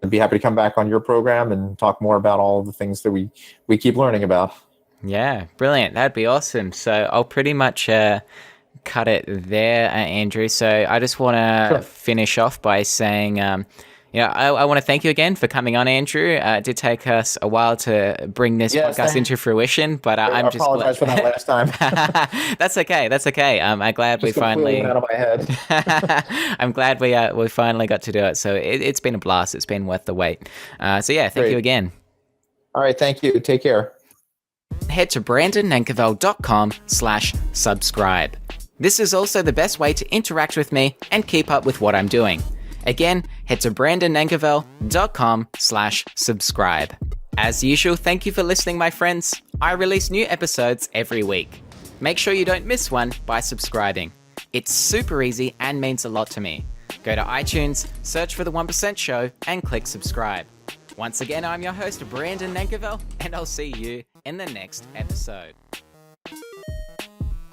be happy to come back on your program and talk more about all the things that we keep learning about. Yeah, brilliant. That'd be awesome. So I'll pretty much cut it there, Andrew. So I just want to finish off by saying, I want to thank you again for coming on, Andrew. It did take us a while to bring this podcast into fruition, but I'm just apologize for that last time. That's okay. That's okay. I'm glad we finally out of my head. I'm glad we finally got to do it. So it's been a blast. It's been worth the wait. Thank you again. All right. Thank you. Take care. Head to brandonnankivell.com/subscribe. This is also the best way to interact with me and keep up with what I'm doing. Again, head to brandonnankivell.com/subscribe. As usual, thank you for listening, my friends. I release new episodes every week. Make sure you don't miss one by subscribing. It's super easy and means a lot to me. Go to iTunes, search for The 1% Show, and click subscribe. Once again, I'm your host, Brandon Nankivell, and I'll see you in the next episode.